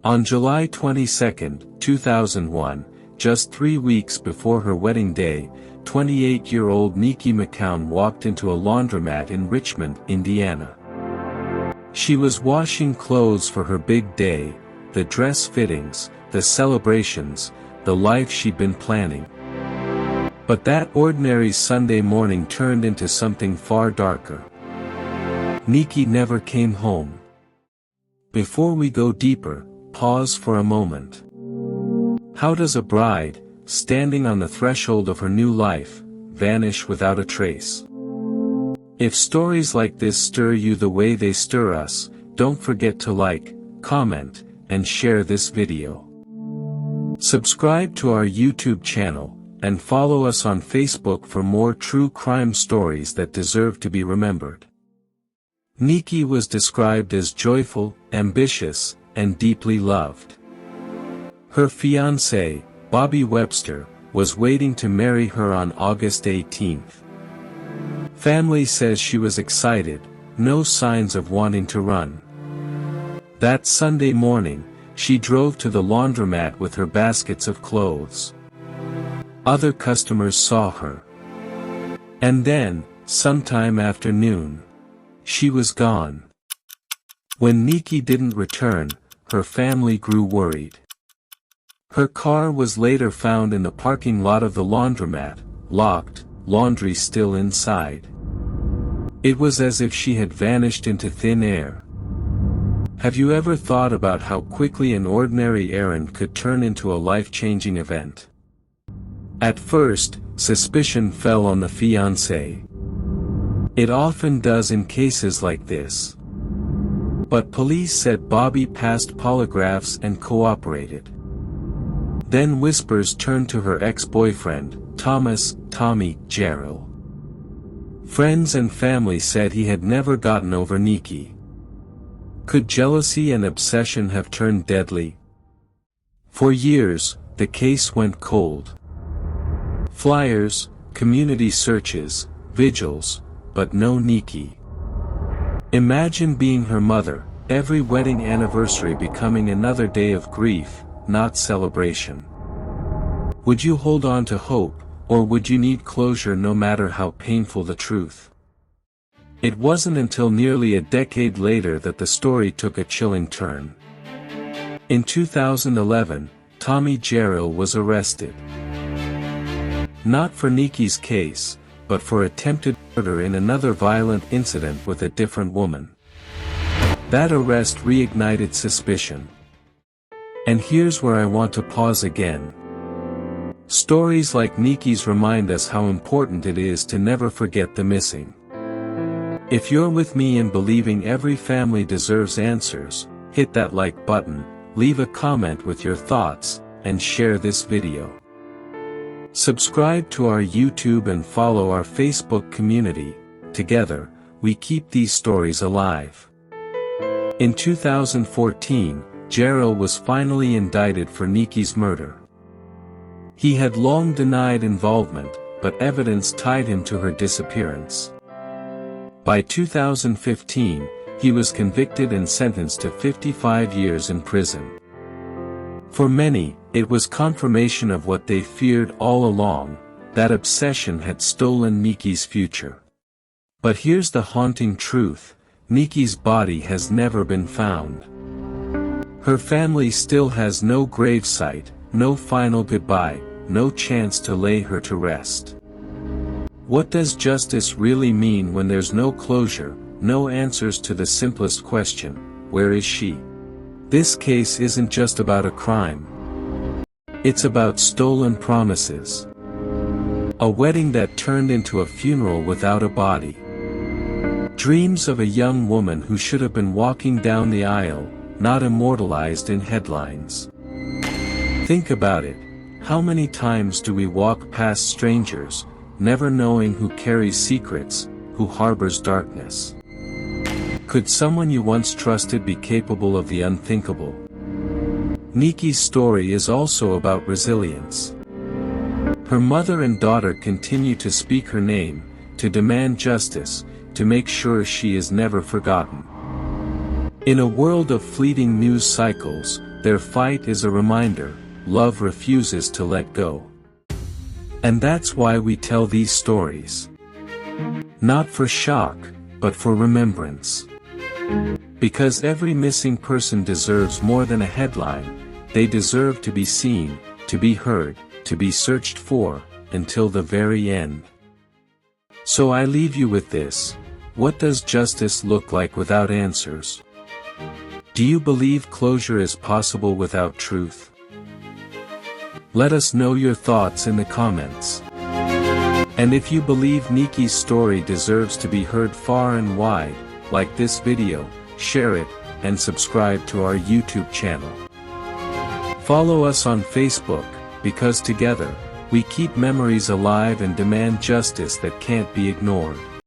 On July 22, 2001, just 3 weeks before her wedding day, 28-year-old Niqui McCown walked into a laundromat in Richmond, Indiana. She was washing clothes for her big day, the dress fittings, the celebrations, the life she'd been planning. But that ordinary Sunday morning turned into something far darker. Niqui never came home. Before we go deeper, pause for a moment. How does a bride, standing on the threshold of her new life, vanish without a trace? If stories like this stir you the way they stir us, don't forget to like, comment, and share this video. Subscribe to our YouTube channel, and follow us on Facebook for more true crime stories that deserve to be remembered. Niqui was described as joyful, ambitious, and deeply loved. Her fiancé, Bobby Webster, was waiting to marry her on August 18. Family says she was excited, no signs of wanting to run. That Sunday morning, she drove to the laundromat with her baskets of clothes. Other customers saw her. And then, sometime after noon, she was gone. When Niqui didn't return, her family grew worried. Her car was later found in the parking lot of the laundromat, locked, laundry still inside. It was as if she had vanished into thin air. Have you ever thought about how quickly an ordinary errand could turn into a life-changing event? At first, suspicion fell on the fiancé. It often does in cases like this. But police said Bobby passed polygraphs and cooperated. Then whispers turned to her ex-boyfriend, Tommy Jarrell. Friends and family said he had never gotten over Niqui. Could jealousy and obsession have turned deadly? For years, the case went cold. Flyers, community searches, vigils, but no Niqui. Imagine being her mother, every wedding anniversary becoming another day of grief, not celebration. Would you hold on to hope, or would you need closure no matter how painful the truth? It wasn't until nearly a decade later that the story took a chilling turn. In 2011, Tommy Jarrell was arrested. Not for Niqui's case, but for attempted murder in another violent incident with a different woman. That arrest reignited suspicion. And here's where I want to pause again. Stories like Niqui's remind us how important it is to never forget the missing. If you're with me in believing every family deserves answers, hit that like button, leave a comment with your thoughts, and share this video. Subscribe to our YouTube and follow our Facebook community. Together, we keep these stories alive. In 2014, Jarrell was finally indicted for Niqui's murder. He had long denied involvement, but evidence tied him to her disappearance. By 2015, he was convicted and sentenced to 55 years in prison. For many, it was confirmation of what they feared all along, that obsession had stolen Niqui's future. But here's the haunting truth: Niqui's body has never been found. Her family still has no gravesite, no final goodbye, no chance to lay her to rest. What does justice really mean when there's no closure, no answers to the simplest question: where is she? This case isn't just about a crime. It's about stolen promises. A wedding that turned into a funeral without a body. Dreams of a young woman who should have been walking down the aisle, not immortalized in headlines. Think about it. How many times do we walk past strangers, never knowing who carries secrets, who harbors darkness? Could someone you once trusted be capable of the unthinkable? Niqui's story is also about resilience. Her mother and daughter continue to speak her name, to demand justice, to make sure she is never forgotten. In a world of fleeting news cycles, Their fight is a reminder, love refuses to let go. And that's why we tell these stories. Not for shock, but for remembrance. Because every missing person deserves more than a headline, they deserve to be seen, to be heard, to be searched for, until the very end. So I leave you with this: what does justice look like without answers? Do you believe closure is possible without truth? Let us know your thoughts in the comments. And if you believe Niqui's story deserves to be heard far and wide, like this video, share it, and subscribe to our YouTube channel. Follow us on Facebook, because together, we keep memories alive and demand justice that can't be ignored.